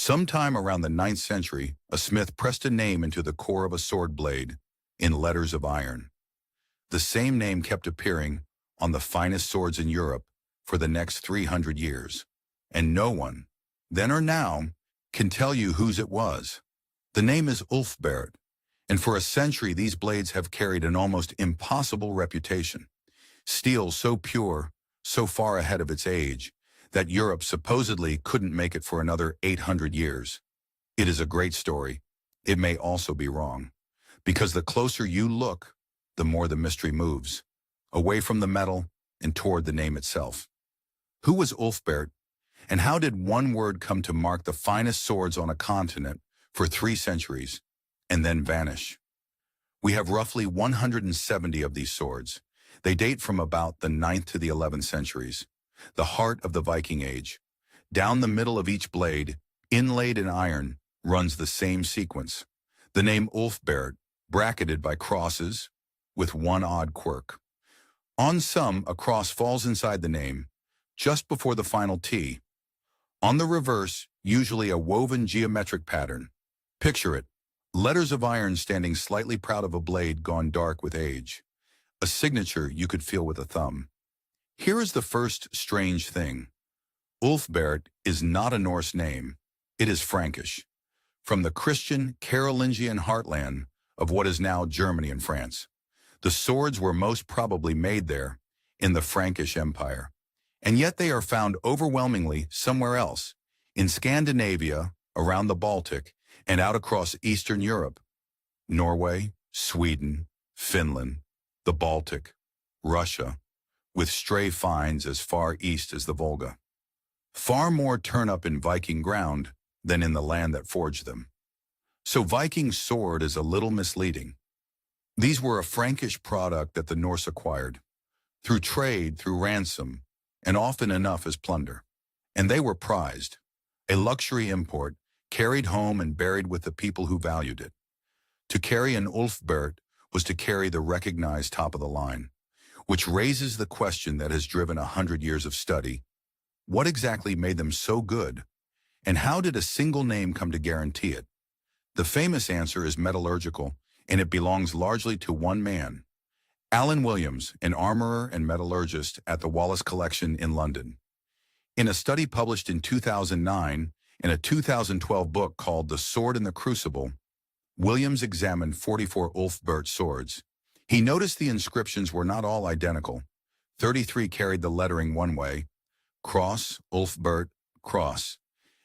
Sometime around the 9th century, a smith pressed a name into the core of a sword blade in letters of iron. The same name kept appearing on the finest swords in Europe for the next 300 years. And no one, then or now, can tell you whose it was. The name is Ulfberht, and for a century these blades have carried an almost impossible reputation. Steel so pure, so far ahead of its age, that Europe supposedly couldn't make it for another 800 years. It is a great story. It may also be wrong, because the closer you look, the more the mystery moves, away from the metal and toward the name itself. Who was Ulfberht, and how did one word come to mark the finest swords on a continent for 3 centuries, and then vanish? We have roughly 170 of these swords. They date from about the 9th to the 11th centuries, the heart of the Viking Age. Down the middle of each blade, inlaid in iron, runs the same sequence. The name Ulfberht, bracketed by crosses, with one odd quirk. On some, a cross falls inside the name, just before the final T. On the reverse, usually a woven geometric pattern. Picture it, letters of iron standing slightly proud of a blade gone dark with age. A signature you could feel with a thumb. Here is the first strange thing. Ulfberht is not a Norse name. It is Frankish, from the Christian Carolingian heartland of what is now Germany and France. The swords were most probably made there, in the Frankish Empire. And yet they are found overwhelmingly somewhere else, in Scandinavia, around the Baltic, and out across Eastern Europe. Norway, Sweden, Finland, the Baltic, Russia, with stray finds as far east as the Volga. Far more turn up in Viking ground than in the land that forged them. So Viking sword is a little misleading. These were a Frankish product that the Norse acquired, through trade, through ransom, and often enough as plunder. And they were prized, a luxury import, carried home and buried with the people who valued it. To carry an Ulfberht was to carry the recognized top of the line, which raises the question that has driven 100 years of study. What exactly made them so good? And how did a single name come to guarantee it? The famous answer is metallurgical, and it belongs largely to one man, Alan Williams, an armorer and metallurgist at the Wallace Collection in London. In a study published in 2009 in a 2012 book called The Sword and the Crucible, Williams examined 44 Ulfberht swords. He noticed the inscriptions were not all identical. 33 carried the lettering one way, cross, Ulfberht, cross.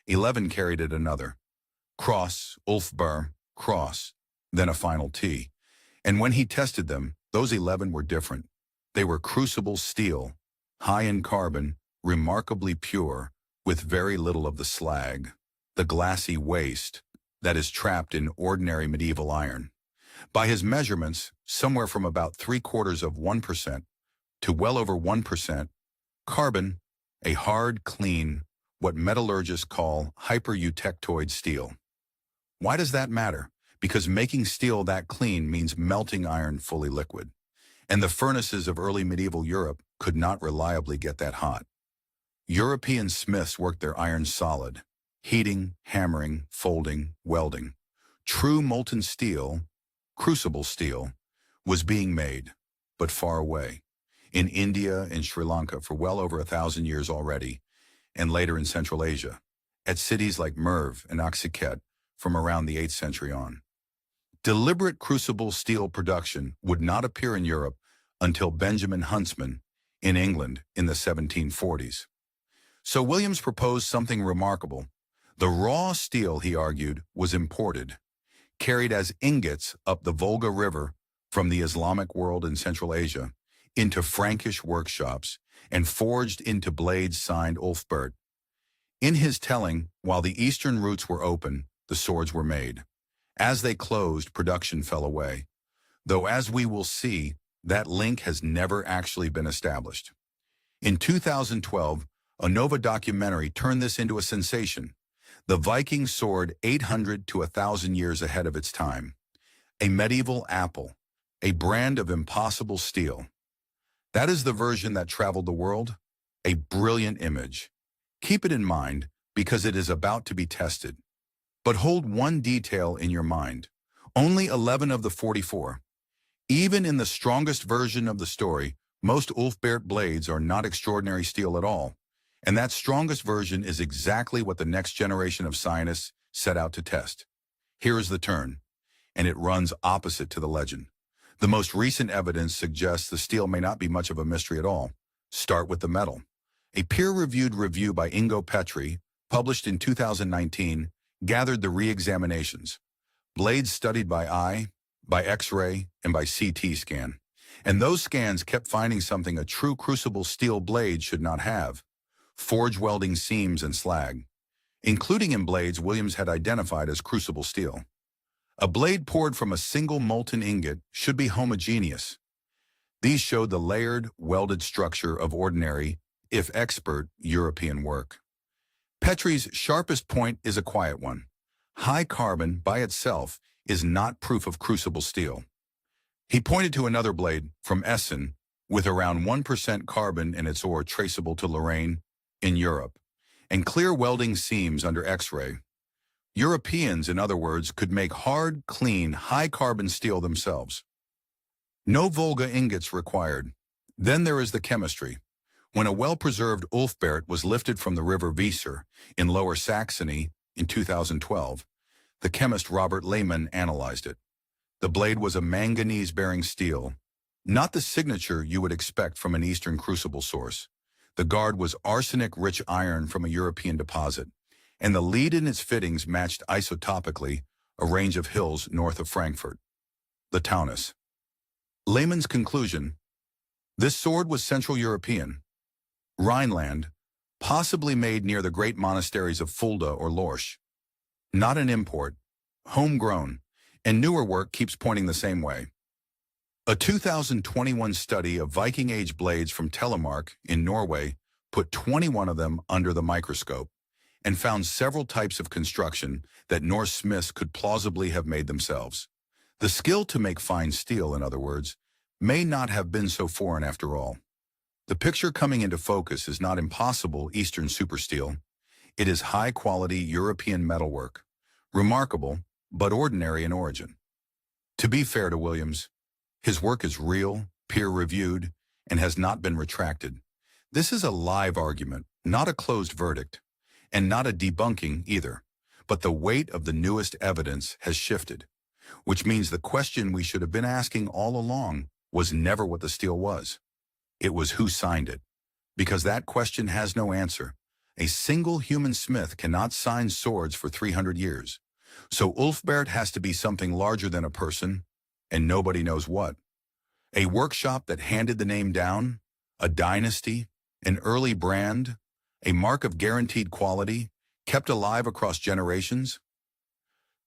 11 carried it another, cross, Ulfberht, cross, then a final T. And when he tested them, those 11 were different. They were crucible steel, high in carbon, remarkably pure, with very little of the slag, the glassy waste that is trapped in ordinary medieval iron. By his measurements, somewhere from about 0.75% to well over 1%, carbon, a hard, clean, what metallurgists call hyper-eutectoid steel. Why does that matter? Because making steel that clean means melting iron fully liquid, and the furnaces of early medieval Europe could not reliably get that hot. European smiths worked their iron solid, heating, hammering, folding, welding. True molten steel, crucible steel, was being made, but far away, in India and Sri Lanka for well over 1,000 years already, and later in Central Asia, at cities like Merv and Oxyket from around the 8th century on. Deliberate crucible steel production would not appear in Europe until Benjamin Huntsman in England in the 1740s. So Williams proposed something remarkable. The raw steel, he argued, was imported, carried as ingots up the Volga River from the Islamic world in Central Asia into Frankish workshops and forged into blades signed Ulfberht. In his telling, while the eastern routes were open, the swords were made. As they closed, production fell away, though as we will see, that link has never actually been established. In 2012, a Nova documentary turned this into a sensation. The Viking sword 800 to 1,000 years ahead of its time. A medieval apple, a brand of impossible steel. That is the version that traveled the world. A brilliant image. Keep it in mind because it is about to be tested. But hold one detail in your mind. Only 11 of the 44. Even in the strongest version of the story, most Ulfberht blades are not extraordinary steel at all. And that strongest version is exactly what the next generation of scientists set out to test. Here is the turn, and it runs opposite to the legend. The most recent evidence suggests the steel may not be much of a mystery at all. Start with the metal. A peer-reviewed review by Ingo Petri, published in 2019, gathered the re-examinations. Blades studied by eye, by X-ray, and by CT scan. And those scans kept finding something a true crucible steel blade should not have: forge-welding seams and slag, including in blades Williams had identified as crucible steel. A blade poured from a single molten ingot should be homogeneous. These showed the layered, welded structure of ordinary, if expert, European work. Petri's sharpest point is a quiet one. High carbon, by itself, is not proof of crucible steel. He pointed to another blade, from Essen, with around 1% carbon in its ore traceable to Lorraine, in Europe, and clear welding seams under X-ray. Europeans, in other words, could make hard, clean, high-carbon steel themselves. No Volga ingots required. Then there is the chemistry. When a well-preserved Ulfberht was lifted from the river Weser in Lower Saxony in 2012, the chemist Robert Lehmann analyzed it. The blade was a manganese-bearing steel, not the signature you would expect from an Eastern crucible source. The guard was arsenic-rich iron from a European deposit, and the lead in its fittings matched isotopically a range of hills north of Frankfurt, the Taunus. Lehmann's conclusion: this sword was Central European, Rhineland, possibly made near the great monasteries of Fulda or Lorsch. Not an import, homegrown, and newer work keeps pointing the same way. A 2021 study of Viking-age blades from Telemark in Norway put 21 of them under the microscope and found several types of construction that Norse smiths could plausibly have made themselves. The skill to make fine steel, in other words, may not have been so foreign after all. The picture coming into focus is not impossible Eastern supersteel. It is high-quality European metalwork, remarkable but ordinary in origin. To be fair to Williams, his work is real, peer-reviewed, and has not been retracted. This is a live argument, not a closed verdict, and not a debunking either. But the weight of the newest evidence has shifted, which means the question we should have been asking all along was never what the steel was. It was who signed it, because that question has no answer. A single human smith cannot sign swords for 300 years. So Ulfberht has to be something larger than a person, and nobody knows what. A workshop that handed the name down, a dynasty, an early brand, a mark of guaranteed quality, kept alive across generations.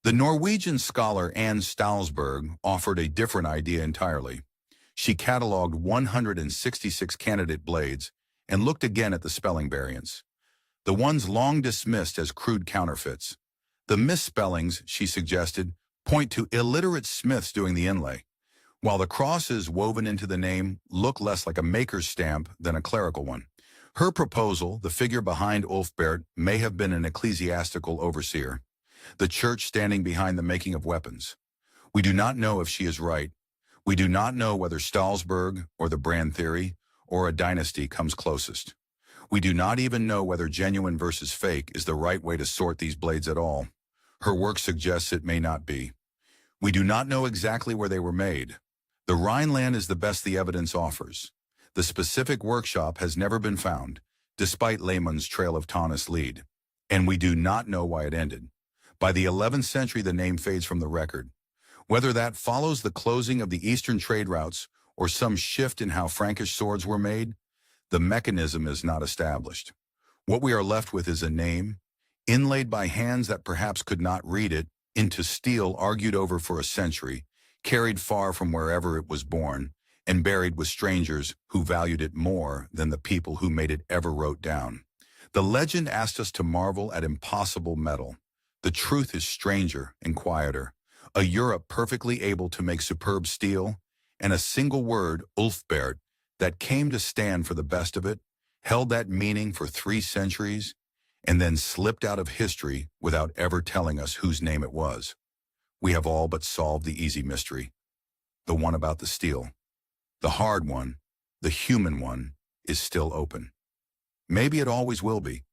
The Norwegian scholar Anne Stalsberg offered a different idea entirely. She cataloged 166 candidate blades and looked again at the spelling variants, the ones long dismissed as crude counterfeits. The misspellings, she suggested, point to illiterate smiths doing the inlay, while the crosses woven into the name look less like a maker's stamp than a clerical one. Her proposal, the figure behind Ulfberht, may have been an ecclesiastical overseer, the church standing behind the making of weapons. We do not know if she is right. We do not know whether Stalsberg, or the brand theory, or a dynasty comes closest. We do not even know whether genuine versus fake is the right way to sort these blades at all. Her work suggests it may not be. We do not know exactly where they were made. The Rhineland is the best the evidence offers. The specific workshop has never been found, despite Lehmann's Trail of Taunus lead. And we do not know why it ended. By the 11th century, the name fades from the record. Whether that follows the closing of the eastern trade routes or some shift in how Frankish swords were made, the mechanism is not established. What we are left with is a name, inlaid by hands that perhaps could not read it, into steel argued over for a century, carried far from wherever it was born, and buried with strangers who valued it more than the people who made it ever wrote down. The legend asked us to marvel at impossible metal. The truth is stranger and quieter. A Europe perfectly able to make superb steel, and a single word, Ulfberht, that came to stand for the best of it, held that meaning for 3 centuries, and then slipped out of history without ever telling us whose name it was. We have all but solved the easy mystery, the one about the steel. The hard one, the human one, is still open. Maybe it always will be.